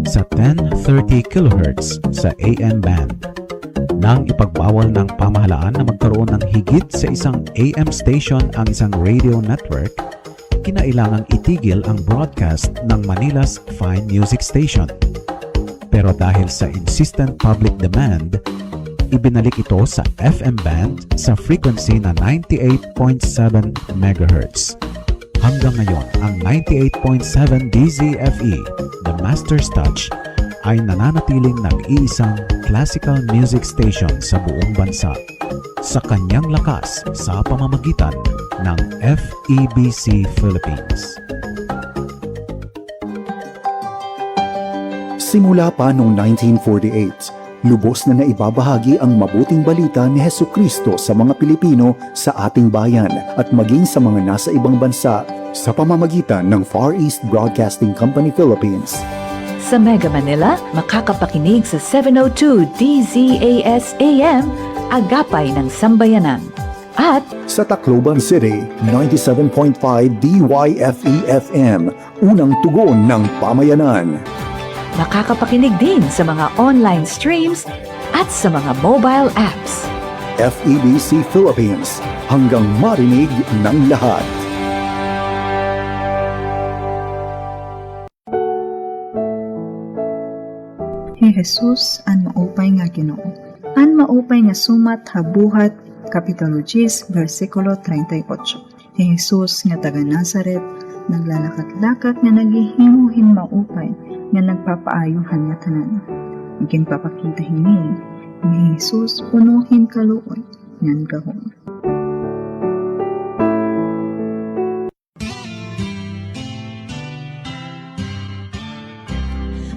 sa 1030 kHz sa AM band. Nang ipagbawal ng pamahalaan na magkaroon ng higit sa isang AM station ang isang radio network, kinailangang itigil ang broadcast ng Manila's Fine Music Station. Pero dahil sa insistent public demand, ibinalik ito sa FM band sa frequency na 98.7 MHz. Hanggang ngayon, ang 98.7 DZFE, The Master's Touch, ay nananatiling nag-iisang classical music station sa buong bansa sa kanyang lakas sa pamamagitan ng FEBC Philippines. Simula pa noong 1948, lubos na naibabahagi ang mabuting balita ni Hesukristo sa mga Pilipino sa ating bayan at maging sa mga nasa ibang bansa sa pamamagitan ng Far East Broadcasting Company Philippines. Sa Mega Manila, makakapakinig sa 702 DZAS AM, Agapay ng Sambayanan. At sa Tacloban City, 97.5 DYFE FM, unang tugon ng pamayanan. makakapakinig din sa mga online streams at sa mga mobile apps. FEBC Philippines, hanggang marinig ng lahat. Ni Jesus an maupay nga Ginoo. An maupay nga sumat habuhat Kapitulo 10, versikulo 38. Ni Jesus nga taga Nazaret, naglalakat-lakat nga naghihimuhin maupay nga nagpapaayuhan nga tanan. Iging papakita hini, ni Jesus punuhin kaluoy ngan gahom.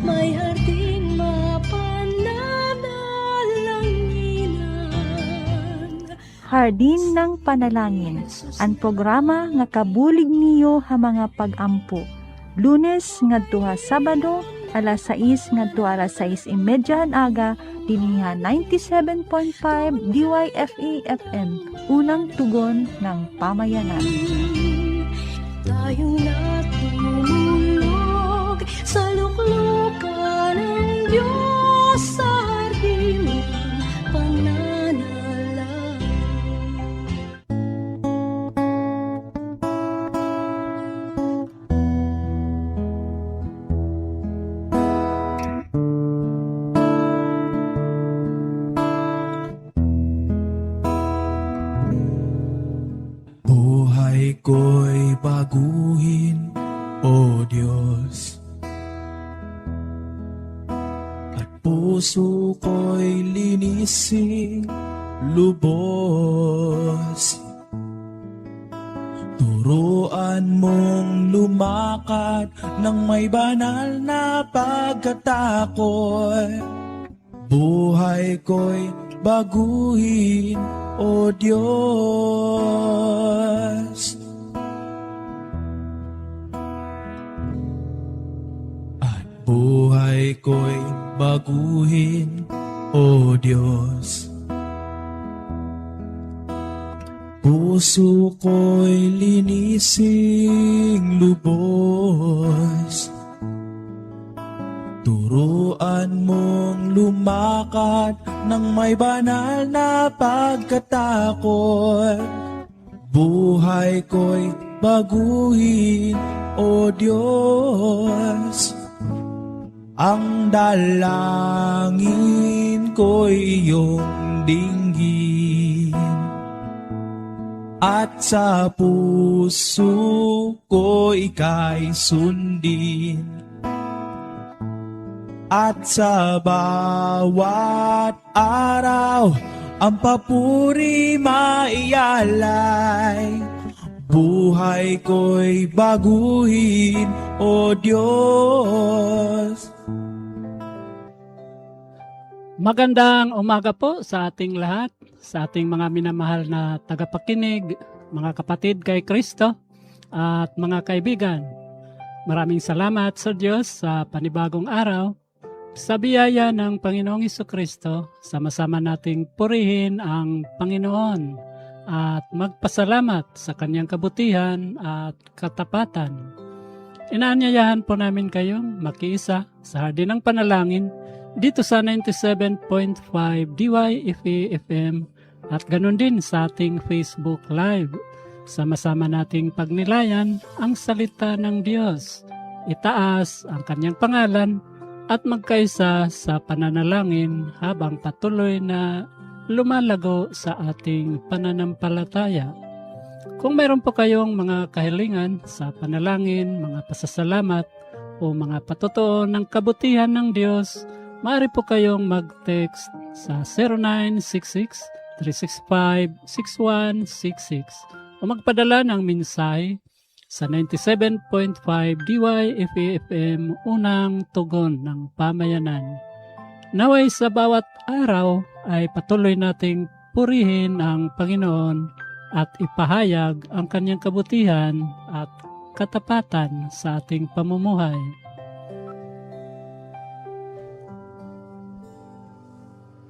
May harding mapananalanginan. Hardin ng Panalangin, ang programa nga kabulig niyo ha mga pag-ampo. Lunes ngadto ha Sabado, alas 6 ngadto alas 6:30 aga, dinhi 97.5 DYFE FM, unang tugon ng pamayanan. Tayong natulog sa luklukan ng Diyos sa hardin ng pananalang. Buhay ko'y baguhin, O Diyos, at puso ko'y linisin lubos. Turuan mong lumakad ng may banal na pagkatakot. Buhay ko'y baguhin, O Diyos. At buhay ko'y baguhin, O Diyos. Puso ko'y linising lubos. Turuan mong lumakad ng may banal na pagkatakot. Buhay ko'y baguhin, O Diyos. Ang dalangin ko'y iyong dinggin, at sa puso ko ika'y sundin. At sa bawat araw ang papuri maialay. Buhay ko'y baguhin, O Diyos. Magandang umaga po sa ating lahat, sa ating mga minamahal na tagapakinig, mga kapatid kay Kristo at mga kaibigan. Maraming salamat sa Diyos sa panibagong araw. Sa biyaya ng Panginoong Hesukristo, sama-sama nating purihin ang Panginoon at magpasalamat sa kanyang kabutihan at katapatan. Inaanyayahan po namin kayong makiisa sa Hardin ng Panalangin dito sa 97.5 DYFE FM at ganun din sa ating Facebook Live. Sama-sama nating pagnilayan ang salita ng Diyos, itaas ang kanyang pangalan at magkaisa sa pananalangin habang patuloy na lumalago sa ating pananampalataya. Kung mayroon po kayong mga kahilingan sa panalangin, mga pasasalamat o mga patotoo ng kabutihan ng Diyos, maaari po kayong mag-text sa 0966-365-6166 o magpadala ng mensahe sa 97.5 DYFE FM unang tugon ng pamayanan. Naway sa bawat araw ay patuloy nating purihin ang Panginoon at ipahayag ang kanyang kabutihan at katapatan sa ating pamumuhay.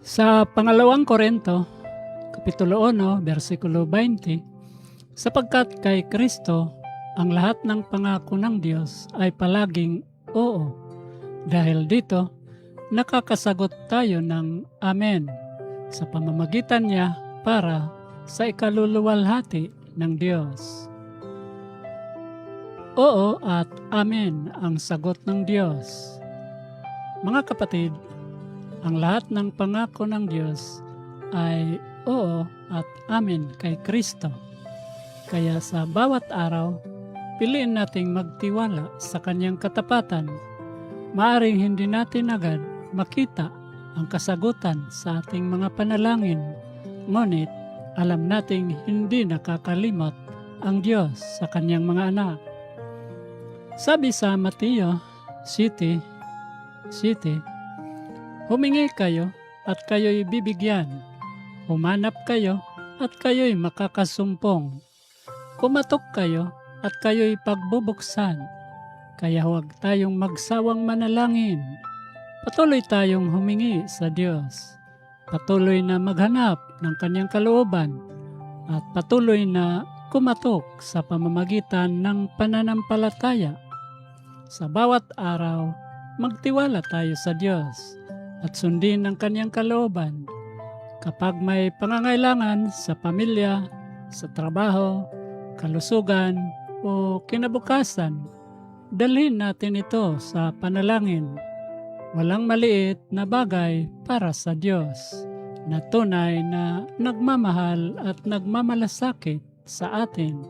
Sa pangalawang Korinto, Kapitulo 1, versikulo 20, sapagkat kay Kristo, ang lahat ng pangako ng Diyos ay palaging oo. Dahil dito, nakakasagot tayo ng Amen sa pamamagitan niya para sa ikaluluwalhati ng Diyos. Oo at Amen ang sagot ng Diyos. Mga kapatid, ang lahat ng pangako ng Diyos ay oo at Amen kay Kristo. Kaya sa bawat araw, piliin nating magtiwala sa kanyang katapatan. Maaring hindi natin agad makita ang kasagutan sa ating mga panalangin, ngunit alam nating hindi nakakalimot ang Diyos sa kanyang mga anak. Sabi sa Mateo 7:7, humingi kayo at kayo'y bibigyan. Humanap kayo at kayo'y makakasumpong. Kumatok kayo at kayo'y pagbubuksan. Kaya huwag tayong magsawang manalangin. Patuloy tayong humingi sa Diyos. Patuloy na maghanap ng kanyang kalooban at patuloy na kumatok sa pamamagitan ng pananampalataya. Sa bawat araw, magtiwala tayo sa Diyos at sundin ang kanyang kalooban. Kapag may pangangailangan sa pamilya, sa trabaho, kalusugan o kinabukasan, dalhin natin ito sa panalangin. Walang maliit na bagay para sa Diyos na tunay na nagmamahal at nagmamalasakit sa atin.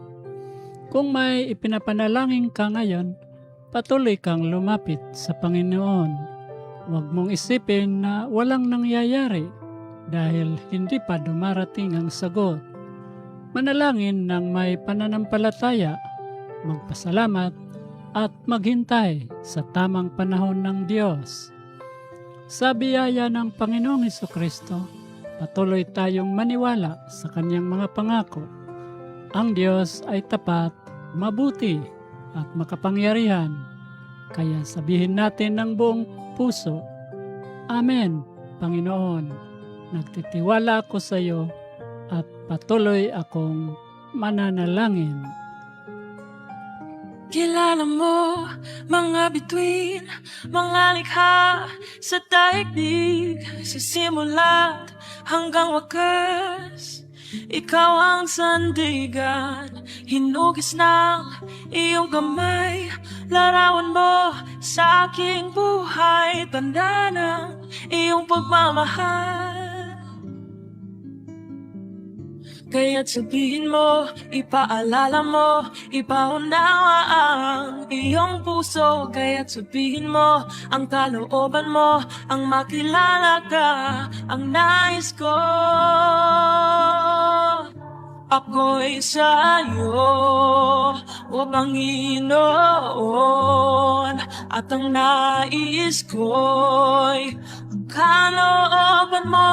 Kung may ipinapanalangin ka ngayon, patuloy kang lumapit sa Panginoon. Huwag mong isipin na walang nangyayari dahil hindi pa dumarating ang sagot. Manalangin ng may pananampalataya, magpasalamat at maghintay sa tamang panahon ng Diyos. Sa biyaya ng Panginoong Hesukristo, patuloy tayong maniwala sa kanyang mga pangako. Ang Diyos ay tapat, mabuti at makapangyarihan. Kaya sabihin natin ng buong puso, Amen, Panginoon. Nagtitiwala ako sa iyo at patuloy akong mananalangin. Kilala mo mga bituin, mga likha sa daigdig, sa simula't hanggang wakas. Ikaw ang sandigan, hinugis ng iyong kamay. Larawan mo sa aking buhay, tanda ng iyong pagmamahal. Kaya't sabihin mo, ipaalala mo, ipaunawa ang iyong puso. Kaya't sabihin mo, ang kalooban mo, ang makilala ka, ang nais ko. Ako'y sa'yo, o Panginoon, at ang nais ko'y ang kalooban mo.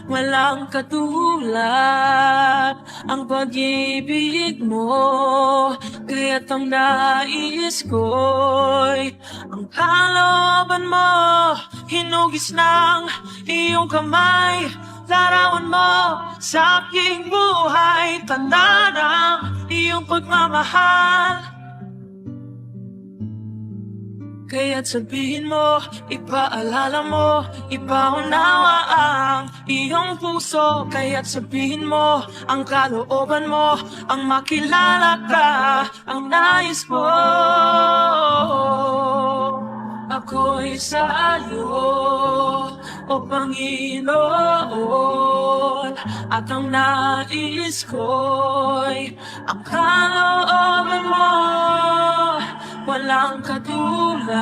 Walang katulad ang pag-ibig mo, kaya't ang nais ko'y ang kalooban mo. Hinugis ng iyong kamay, larawan mo sa aking buhay, tanda ng iyong pagmamahal. Kaya't sabihin mo, ipaalala mo, ipaunawa ang iyong puso. Kaya't sabihin mo, ang kalooban mo, ang makilala ka, ang nais mo. Ako'y sa'yo, o Panginoon, at ang nais ko'y ang kalooban mo. Walang katulad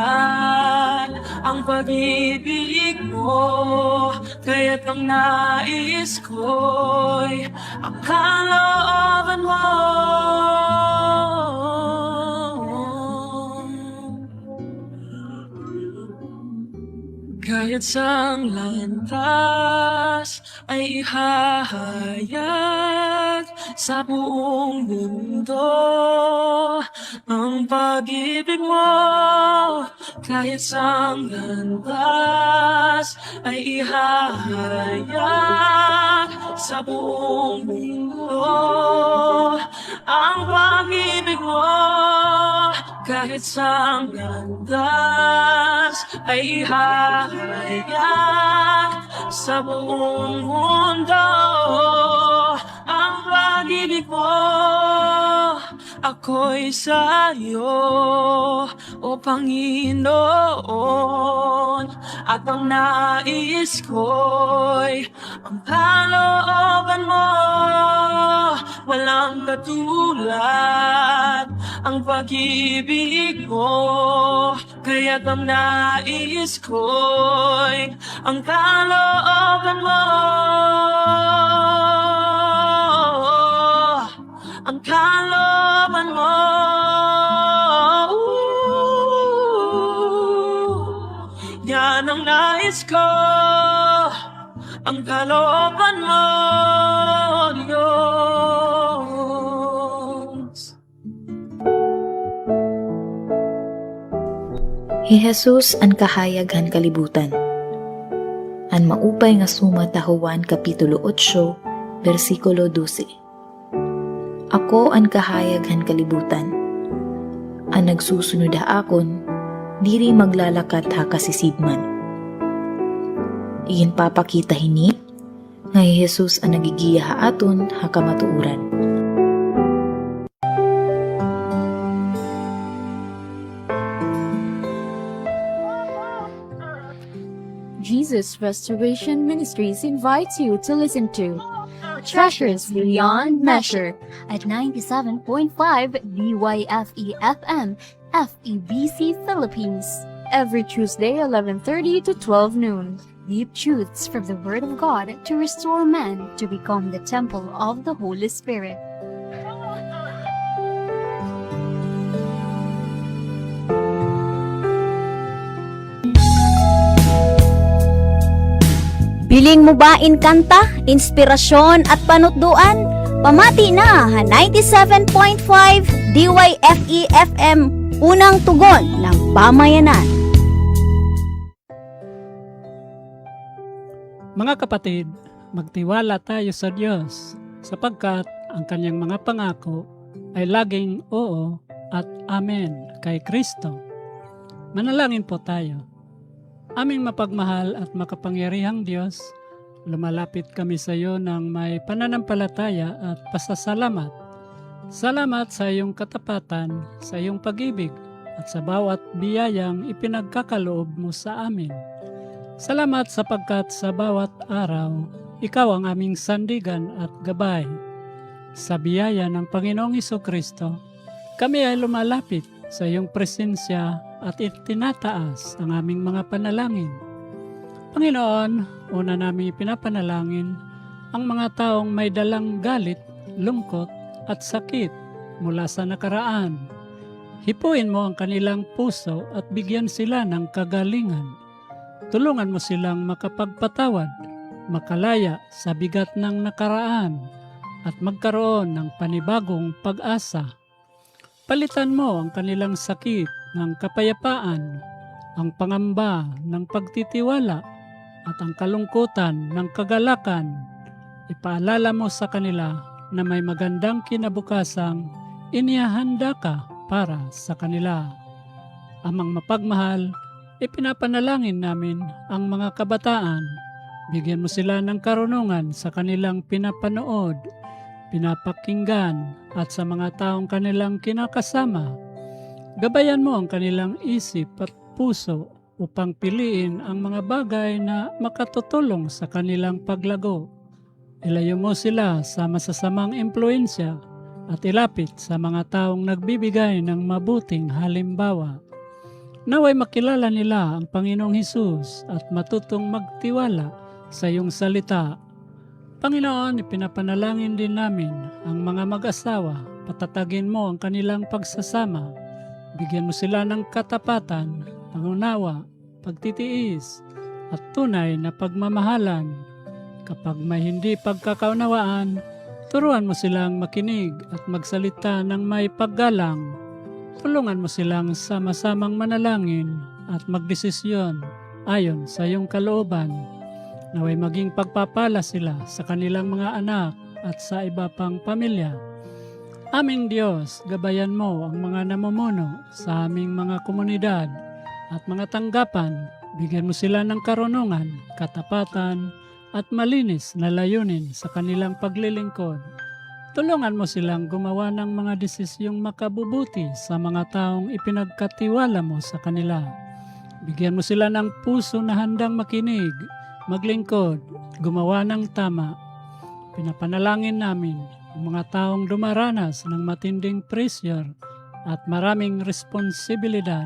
ang pag-ibig mo, kaya't ang nais ko'y ang kalooban mo. Kaya't sang landas ay ihahayag sa buong mundo ang pag-ibig mo. Kaya't sang landas ay ihahayag sa buong mundo ang pag-ibig mo. Kahit sang landas ay ihahayag sa buong mundo ang pag-ibig mo. Ako'y sa'yo, o Panginoon, at ang nais ko'y ang kalooban mo. Walang katulad ang pag-ibig mo, kaya't ang nais ko'y ang kalooban mo. Ang kalooban mo. Yan ang nais ko, ang kalooban mo, Diyos. Hi Jesus an kahayag han kalibutan. An maupay nga suma ta Juan kapitulo 8 bersikulo 12. Ako an kahayag han kalibutan. An nagsusunod ha akon, diri maglalakat ha kasisibman. Iyin papakita hini, nga Jesus ang nagigiya ha aton ha kamatuuran. Jesus Restoration Ministries invites you to listen to Treasures Beyond Measure at 97.5 DYFE FM, FEBC Philippines. Every Tuesday, 11:30 to 12 noon. Deep truths from the Word of God to restore man to become the temple of the Holy Spirit. Piling mo ba in kanta, inspirasyon at panutduan? Pamati na ha 97.5 DYFE FM, unang tugon ng pamayanan. Mga kapatid, magtiwala tayo sa Diyos sapagkat ang kanyang mga pangako ay laging oo at amen kay Kristo. Manalangin po tayo. Aming mapagmahal at makapangyarihang Diyos, lumalapit kami sa iyo ng may pananampalataya at pasasalamat. Salamat sa iyong katapatan, sa iyong pag-ibig, at sa bawat biyayang ipinagkakaloob mo sa amin. Salamat sapagkat sa bawat araw, ikaw ang aming sandigan at gabay. Sa biyaya ng Panginoong Hesukristo, kami ay lumalapit sa iyong presensya at itinataas ang aming mga panalangin. Panginoon, una namin pinapanalangin ang mga taong may dalang galit, lungkot at sakit mula sa nakaraan. Hipuin mo ang kanilang puso at bigyan sila ng kagalingan. Tulungan mo silang makapagpatawad, makalaya sa bigat ng nakaraan at magkaroon ng panibagong pag-asa. Palitan mo ang kanilang sakit ng kapayapaan, ang pangamba ng pagtitiwala at ang kalungkutan ng kagalakan. Ipaalala mo sa kanila na may magandang kinabukasang inihahanda ka para sa kanila. Amang mapagmahal, ipinapanalangin namin ang mga kabataan. Bigyan mo sila ng karunungan sa kanilang pinapanood, pinapakinggan at sa mga taong kanilang kinakasama. Gabayan mo ang kanilang isip at puso upang piliin ang mga bagay na makatutulong sa kanilang paglago. Ilayo mo sila sa masasamang impluensya at ilapit sa mga taong nagbibigay ng mabuting halimbawa. Naway makilala nila ang Panginoong Hesus at matutong magtiwala sa iyong salita. Panginoon, ipinapanalangin din namin ang mga mag-asawa. Patatagin mo ang kanilang pagsasama. Bigyan mo sila ng katapatan, pangunawa, pagtitiis, at tunay na pagmamahalan. Kapag may hindi pagkakaunawaan, turuan mo silang makinig at magsalita ng may paggalang. Tulungan mo silang sama-samang manalangin at magdesisyon ayon sa iyong kalooban. Naway maging pagpapala sila sa kanilang mga anak at sa iba pang pamilya. Aming Diyos, gabayan mo ang mga namumuno sa aming mga komunidad at mga tanggapan. Bigyan mo sila ng karunungan, katapatan, at malinis na layunin sa kanilang paglilingkod. Tulungan mo silang gumawa ng mga desisyong makabubuti sa mga taong ipinagkatiwala mo sa kanila. Bigyan mo sila ng puso na handang makinig, maglingkod, gumawa ng tama. Pinapanalangin namin ang mga taong dumaranas ng matinding pressure at maraming responsibilidad.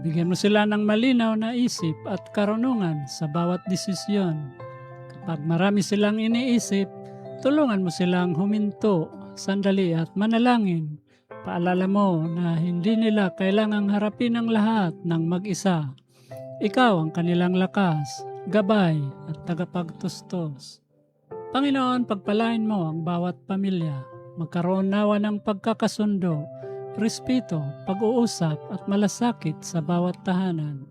Bigyan mo sila ng malinaw na isip at karunungan sa bawat desisyon. Kapag marami silang iniisip, tulungan mo silang huminto, sandali at manalangin. Paalala mo na hindi nila kailangang harapin ang lahat ng mag-isa. Ikaw ang kanilang lakas, gabay at tagapagtustos. Panginoon, pagpalain mo ang bawat pamilya. Magkaroon nawa ng pagkakasundo, respeto, pag-uusap at malasakit sa bawat tahanan.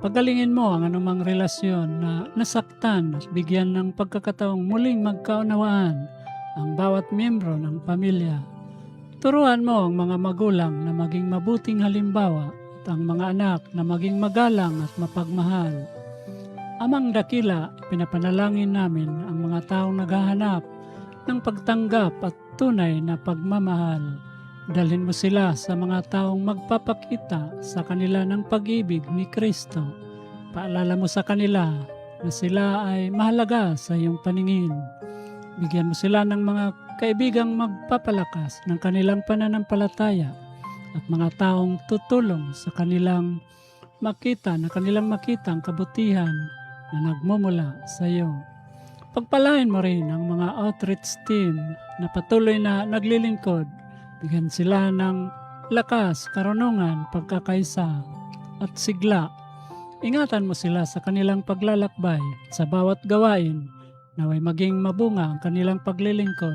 Pagalingin mo ang anumang relasyon na nasaktan at bigyan ng pagkakataong muling magkaunawaan ang bawat miyembro ng pamilya. Turuan mo ang mga magulang na maging mabuting halimbawa at ang mga anak na maging magalang at mapagmahal. Amang dakila, pinapanalangin namin ang mga taong naghahanap ng pagtanggap at tunay na pagmamahal. Dalhin mo sila sa mga taong magpapakita sa kanila ng pag-ibig ni Kristo. Paalala mo sa kanila na sila ay mahalaga sa iyong paningin. Bigyan mo sila ng mga kaibigang magpapalakas ng kanilang pananampalataya at mga taong tutulong sa kanilang makita ang kabutihan na nagmumula sa iyo. Pagpalain mo rin ang mga outreach team na patuloy na naglilingkod. Bigyan sila ng lakas, karunungan, pagkakaisa at sigla. Ingatan mo sila sa kanilang paglalakbay sa bawat gawain. Naway maging mabunga ang kanilang paglilingkod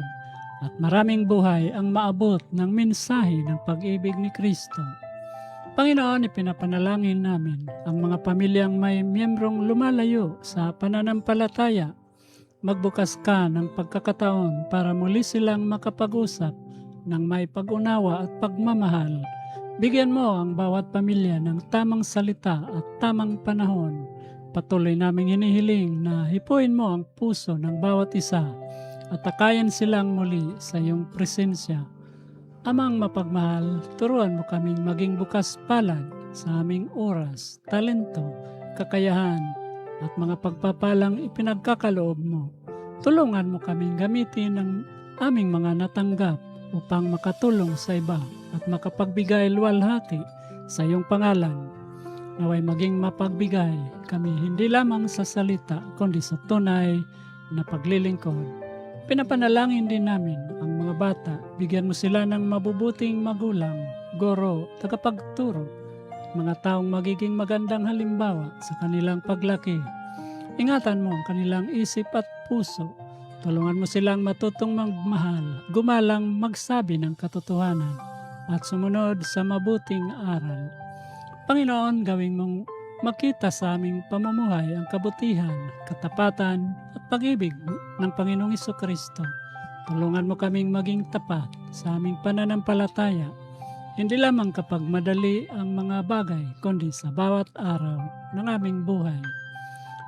at maraming buhay ang maabot ng mensahe ng pag-ibig ni Kristo. Panginoon, ipinapanalangin namin ang mga pamilyang may miyembrong lumalayo sa pananampalataya. Magbukas ka ng pagkakataon para muli silang makapag-usap ng may pag-unawa at pagmamahal. Bigyan mo ang bawat pamilya ng tamang salita at tamang panahon. Patuloy naming hinihiling na hipuin mo ang puso ng bawat isa at takayan silang muli sa iyong presensya. Amang mapagmahal, turuan mo kaming maging bukas palad sa aming oras, talento, kakayahan at mga pagpapalang ipinagkakaloob mo. Tulungan mo kaming gamitin ang aming mga natanggap upang makatulong sa iba at makapagbigay luwalhati sa iyong pangalan. Naway maging mapagbigay kami hindi lamang sa salita kundi sa tunay na paglilingkod. Pinapanalangin din namin ang mga bata. Bigyan mo sila ng mabubuting magulang, guro, tagapagturo, mga taong magiging magandang halimbawa sa kanilang paglaki. Ingatan mo ang kanilang isip at puso. Tulungan mo silang matutong magmahal, gumalang magsabi ng katotohanan, at sumunod sa mabuting aral. Panginoon, gawin mong makita sa aming pamumuhay ang kabutihan, katapatan at pag-ibig ng Panginoong Hesukristo. Tulungan mo kaming maging tapat sa aming pananampalataya. hindi lamang kapag madali ang mga bagay, kundi sa bawat araw ng aming buhay.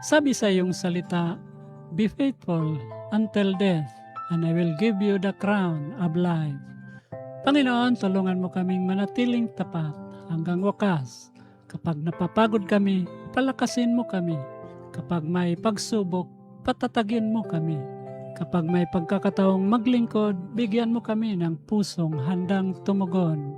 Sabi sa iyong salita, "Be faithful until death, and I will give you the crown of life." Panginoon, tulungan mo kaming manatiling tapat hanggang wakas. Kapag napapagod kami, palakasin mo kami. Kapag may pagsubok, patatagin mo kami. Kapag may pagkakataong maglingkod, bigyan mo kami ng pusong handang tumugon.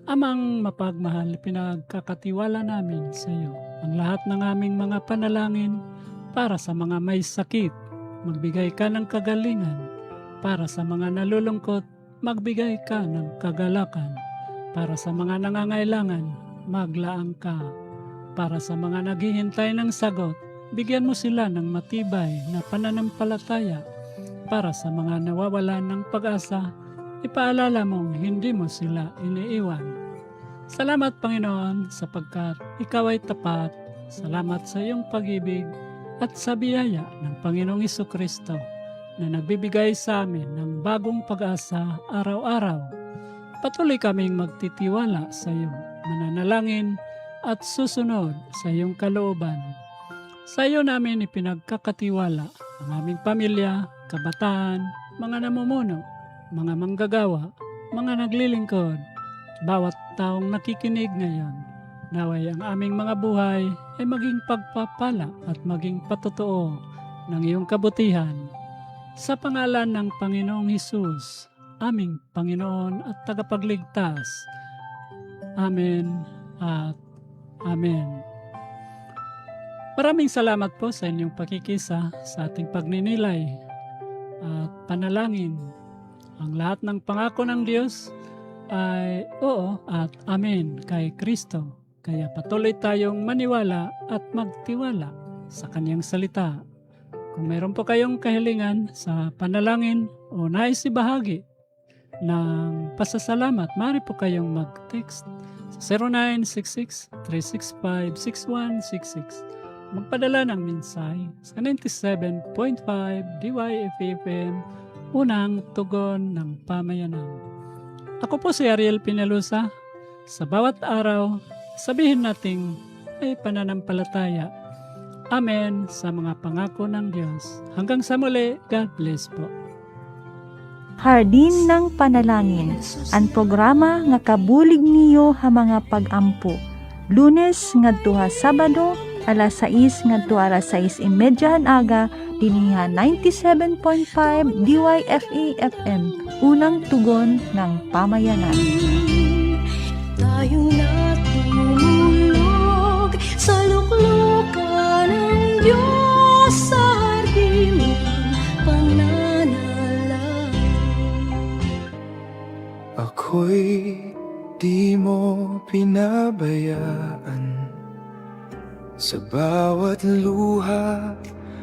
Amang mapagmahal, pinagkakatiwala namin sa iyo ang lahat ng aming mga panalangin para sa mga may sakit. Magbigay ka ng kagalingan. Para sa mga nalulungkot, magbigay ka ng kagalakan. Para sa mga nangangailangan, maglaang ka. Para sa mga naghihintay ng sagot, bigyan mo sila ng matibay na pananampalataya. Para sa mga nawawalan ng pag-asa, ipaalala mong hindi mo sila iniiwan. Salamat, Panginoon, sapagkat ikaw ay tapat. Salamat sa iyong pag-ibig at sa biyaya ng Panginoong Jesucristo na nagbibigay sa amin ng bagong pag-asa araw-araw. Patuloy kaming magtitiwala sa iyo, mananalangin at susunod sa iyong kalooban. Sa iyo namin ipinagkakatiwala ang aming pamilya, kabataan, mga namumuno, mga manggagawa, mga naglilingkod, bawat taong nakikinig ngayon. Naway ang aming mga buhay ay maging pagpapala at maging patotoo ng iyong kabutihan. Sa pangalan ng Panginoong Hesus, aming Panginoon at tagapagligtas. Amen at Amen. Maraming salamat po sa inyong pakikisa sa ating pagninilay at panalangin. Ang lahat ng pangako ng Diyos ay oo at amen kay Kristo. Kaya patuloy tayong maniwala at magtiwala sa Kanyang salita. Kung mayroon po kayong kahilingan sa panalangin o nais ibahagi ng pasasalamat, maaari po kayong mag-text sa 0966-365-6166. Magpadala ng mensahe sa 97.5 DYFM, unang tugon ng pamayanan. Ako po si Ariel Pinalusa. Sa bawat araw, sabihin nating may pananampalataya. Amen sa mga pangako ng Diyos. Hanggang sa muli, God bless po. Hardin ng Panalangin, ang programa nga kabulig niyo ha mga pag-ampo. Lunes ngadto ha Sabado, alas 6 ngadto alas 6:30 aga, diniha 97.5 DYFE FM, unang tugon ng pamayanan. Tayong natulog sa luklukan ng Diyos sa hardin ng pananalangin. Ako'y di mo pinabayaan sa bawat luha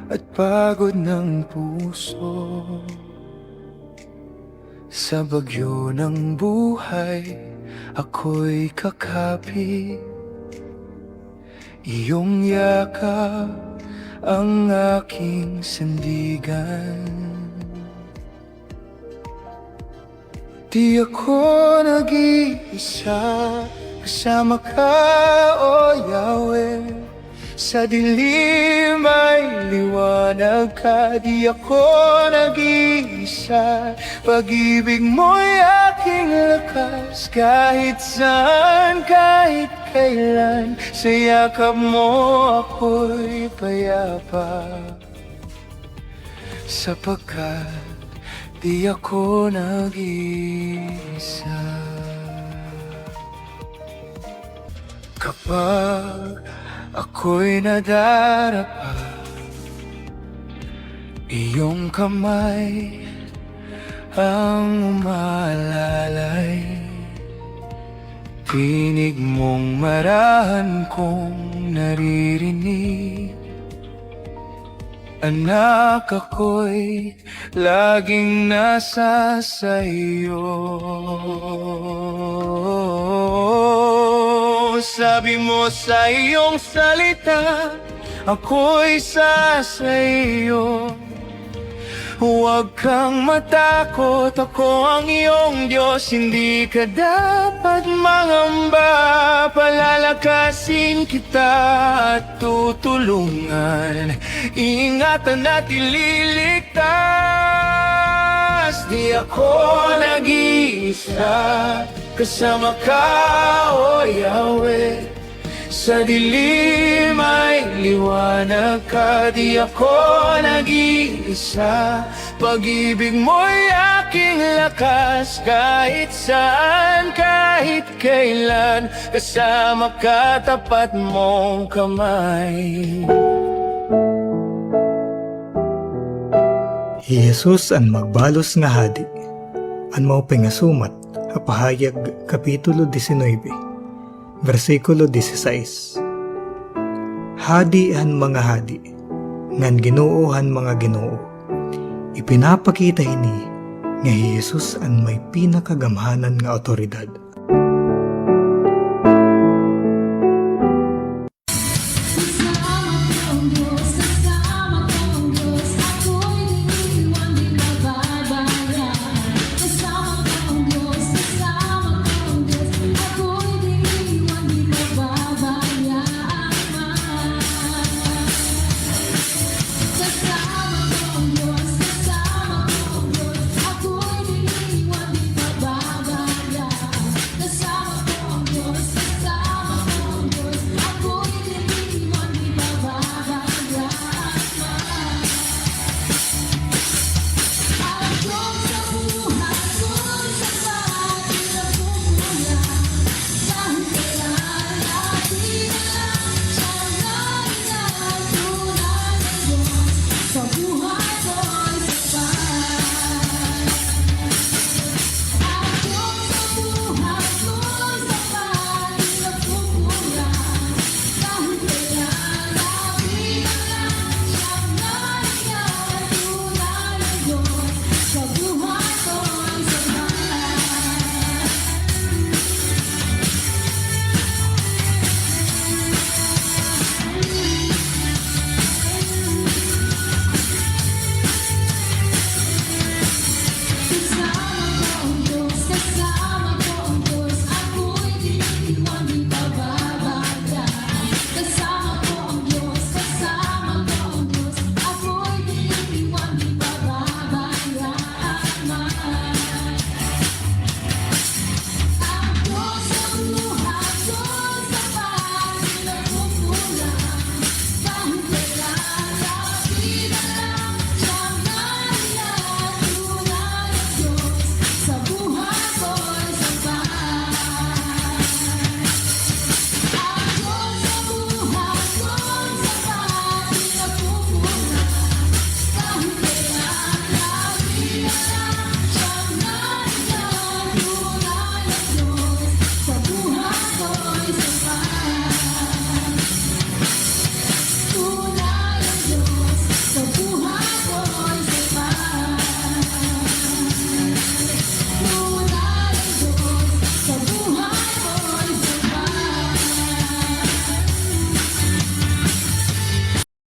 at pagod ng puso. Sa bagyo ng buhay, ako'y kakapit. Iyong yakap ang aking sandigan. Di ako nag-iisa, kasama ka, O Yahweh. Sa dilim ay liwanag ka, di ako nag-iisa. Pag-ibig mo'y aking lakas, kahit saan, kahit kailan. Sa yakap mo ako'y payapa, sapagkat di ako nag-iisa. Kapag ako'y nadarapa, iyong kamay ang umalalay. Tinig mong marahan kong naririnig. Anak, ako'y laging nasa sa'yo. Sabi mo sa iyong salita, ako'y sa sa'yo. Huwag kang matakot, ako ang iyong Diyos. Hindi ka dapat mangamba. Palalakasin kita at tutulungan. Ingatan at ililigtas. Di ako nag-iisa, kasama ka, O Yahweh. Sa dilim ay liwanag ka, di ako nag-iisa. Pag-ibig mo'y aking lakas, kahit saan, kahit kailan. Kasama ka, tapat mong kamay. Jesus an magbalos nga hadi, an maupay nga sumat, Hapahayag Kapitulo 19, versikulo 16. Hadi han mga hadi, ngan Ginoo han mga Ginoo. Ipinapakita hini nga Jesus an may pinakagamhanan nga otoridad.